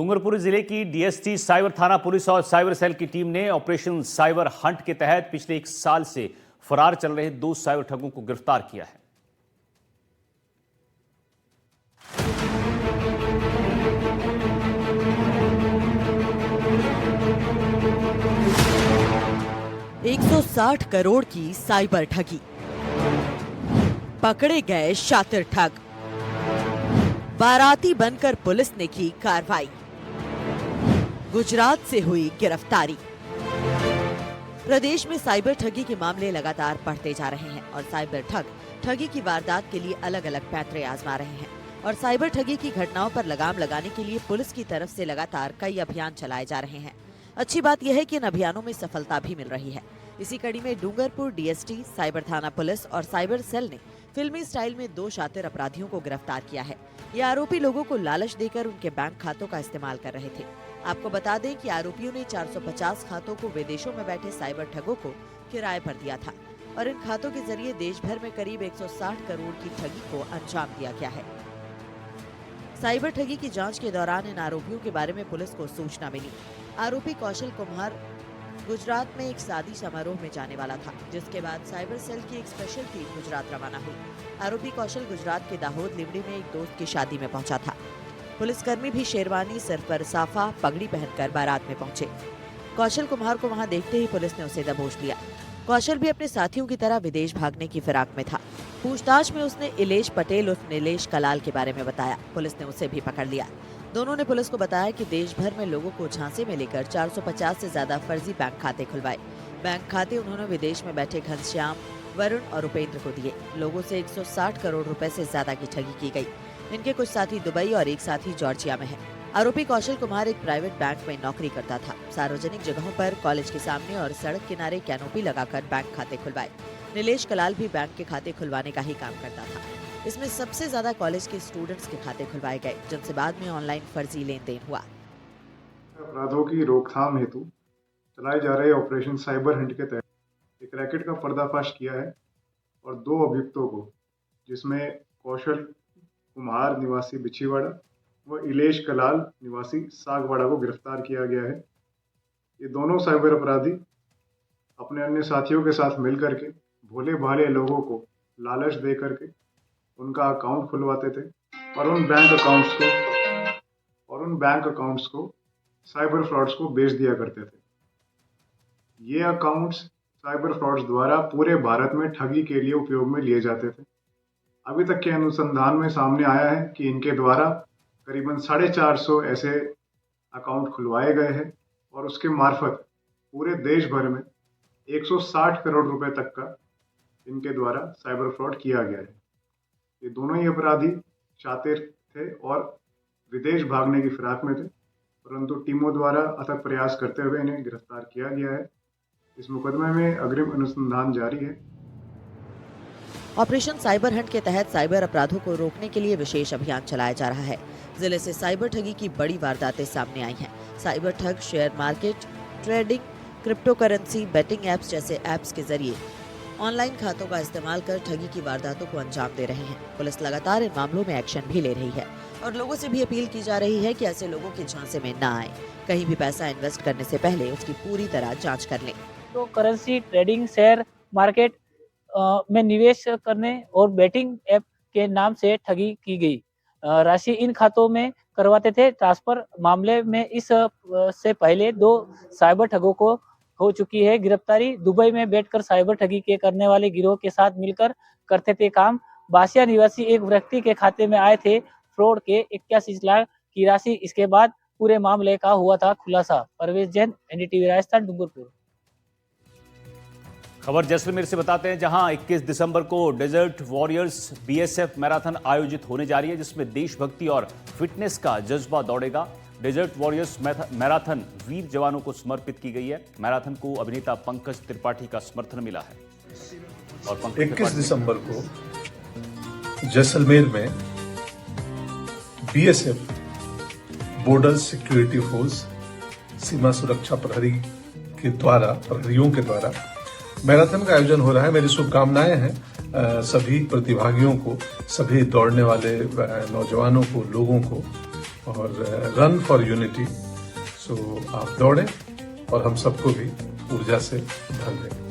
डूंगरपुर जिले की DST cyber थाना पुलिस और साइबर सेल की टीम ने ऑपरेशन साइबर हंट के तहत पिछले 1 साल से फरार चल रहे 2 साइबर ठगों को गिरफ्तार किया है। $160 करोड़ की साइबर ठगी, पकड़े गए शातिर ठग, बाराती बनकर पुलिस ने की कार्रवाई, गुजरात से हुई गिरफ्तारी। प्रदेश में साइबर ठगी के मामले लगातार बढ़ते जा रहे हैं और साइबर ठग ठगी की वारदात के लिए अलग अलग पैंतरे आजमा रहे हैं और साइबर ठगी की घटनाओं पर लगाम लगाने के लिए पुलिस की तरफ से लगातार कई अभियान चलाए जा रहे हैं। अच्छी बात यह है कि इन अभियानों में सफलता भी मिल रही है। इसी कड़ी में डूंगरपुर डीएसटी, साइबर थाना पुलिस और साइबर सेल ने फिल्मी स्टाइल में 2 शातिर अपराधियों को गिरफ्तार किया है। ये आरोपी लोगों को लालच देकर उनके बैंक खातों का इस्तेमाल कर रहे थे। आपको बता दें कि आरोपियों ने 450 खातों को विदेशों में बैठे साइबर ठगों को किराए पर दिया था और इन खातों के जरिए देश भर में करीब 160 करोड़ की ठगी को अंजाम दिया गया है। साइबर ठगी की जांच के दौरान इन आरोपियों के बारे में पुलिस को सूचना मिली। आरोपी कौशल कुमार गुजरात में एक शादी समारोह में जाने वाला था, जिसके बाद साइबर सेल की एक स्पेशल टीम गुजरात रवाना हुई। आरोपी कौशल गुजरात के दाहोद लिमड़ी में एक दोस्त की शादी में पहुंचा था। पुलिसकर्मी भी शेरवानी, सिर पर साफा, पगड़ी पहनकर बारात में पहुंचे। कौशल कुमार को वहां देखते ही पुलिस ने उसे दबोच लिया। कौशल भी अपने साथियों की तरह विदेश भागने की फिराक में था। पूछताछ में उसने इलेश पटेल उर्फ नीलेश कलाल के बारे में बताया। पुलिस ने उसे भी पकड़ लिया। दोनों ने पुलिस को बताया कि देश भर में लोगों को झांसे में लेकर 450 से ज्यादा फर्जी बैंक खाते खुलवाए। बैंक खाते उन्होंने विदेश में बैठे घनश्याम, वरुण और उपेंद्र को दिए। लोगों से 160 करोड़ रुपए से ज्यादा की ठगी की गई। इनके कुछ साथी दुबई और एक साथी जॉर्जिया में है। आरोपी कौशल कुमार एक प्राइवेट बैंक में नौकरी करता था। सार्वजनिक जगहों पर, कॉलेज के सामने और सड़क किनारे कैनोपी लगाकर बैंक खाते खुलवाए। नीलेश कलाल भी बैंक के खाते खुलवाने का ही काम करता था। इसमें सबसे ज्यादा कॉलेज के स्टूडेंट्स के खाते खुलवाए गए, जिनसे बाद में ऑनलाइन फर्जी लेन देन हुआ। अपराधों की रोकथाम हेतु चलाए जा रहे ऑपरेशन साइबर हंट के तहत एक रैकेट का पर्दाफाश किया है और 2 अभियुक्तों को, जिसमें कौशल कुमार निवासी बिछीवाड़ा व इलेश कलाल निवासी सागवाड़ा को गिरफ्तार किया गया है। ये दोनों साइबर अपराधी अपने अन्य साथियों के साथ मिलकर के भोले भाले लोगों को लालच दे करके उनका अकाउंट खुलवाते थे और उन बैंक अकाउंट्स को साइबर फ्रॉड्स को बेच दिया करते थे। ये अकाउंट्स साइबर फ्रॉड्स द्वारा पूरे भारत में ठगी के लिए उपयोग में लिए जाते थे। अभी तक के अनुसंधान में सामने आया है कि इनके द्वारा करीबन 450 ऐसे अकाउंट खुलवाए गए हैं और उसके मार्फत पूरे देश भर में 160 करोड़ रुपए तक का इनके द्वारा साइबर फ्रॉड किया गया है। ये दोनों ही अपराधी शातिर थे और विदेश भागने की फिराक में थे, परंतु टीमों द्वारा अथक प्रयास करते हुए इन्हें गिरफ्तार किया गया है। इस मुकदमे में अग्रिम अनुसंधान जारी है। ऑपरेशन साइबर हंट के तहत साइबर अपराधों को रोकने के लिए विशेष अभियान चलाया जा रहा है। जिले से साइबर ठगी की बड़ी वारदातें सामने आई हैं। साइबर ठग share market, trading, crypto currency, betting apps जैसे एप्स के जरिए ऑनलाइन खातों का इस्तेमाल कर ठगी की वारदातों को अंजाम दे रहे हैं। पुलिस लगातार इन मामलों में एक्शन भी ले रही है और लोगों से भी अपील की जा रही है कि ऐसे लोगों के झांसे में न आए। कहीं भी पैसा इन्वेस्ट करने से पहले उसकी पूरी तरह जाँच कर लें। तो करेंसी, ट्रेडिंग, शेयर मार्केट में निवेश करने और बेटिंग ऐप के नाम से ठगी की गई। राशि इन खातों में करवाते थे ट्रांसफर। मामले में इस से पहले 2 साइबर ठगों को हो चुकी है गिरफ्तारी। दुबई में बैठकर साइबर ठगी के करने वाले गिरोह के साथ मिलकर करते थे काम। बासिया निवासी एक व्यक्ति के खाते में आए थे फ्रॉड के 81 लाख की राशि। इसके बाद पूरे मामले का हुआ था खुलासा। परवेश जैन, एनडीटीवी राजस्थान, डूंगरपुर। खबर जैसलमेर से बताते हैं, जहां 21 दिसंबर को डेजर्ट वॉरियर्स बीएसएफ मैराथन आयोजित होने जा रही है, जिसमें देशभक्ति और फिटनेस का जज्बा दौड़ेगा। डेजर्ट वॉरियर्स मैराथन वीर जवानों को समर्पित की गई है। मैराथन को अभिनेता पंकज त्रिपाठी का समर्थन मिला है। और 21 दिसंबर को जैसलमेर में बीएसएफ बॉर्डर सिक्योरिटी फोर्स सीमा सुरक्षा प्रहरियों के द्वारा मैराथन का आयोजन हो रहा है। मेरी शुभकामनाएं हैं सभी प्रतिभागियों को, सभी दौड़ने वाले नौजवानों को, लोगों को और रन फॉर यूनिटी। सो आप दौड़ें और हम सबको भी ऊर्जा से भर दें।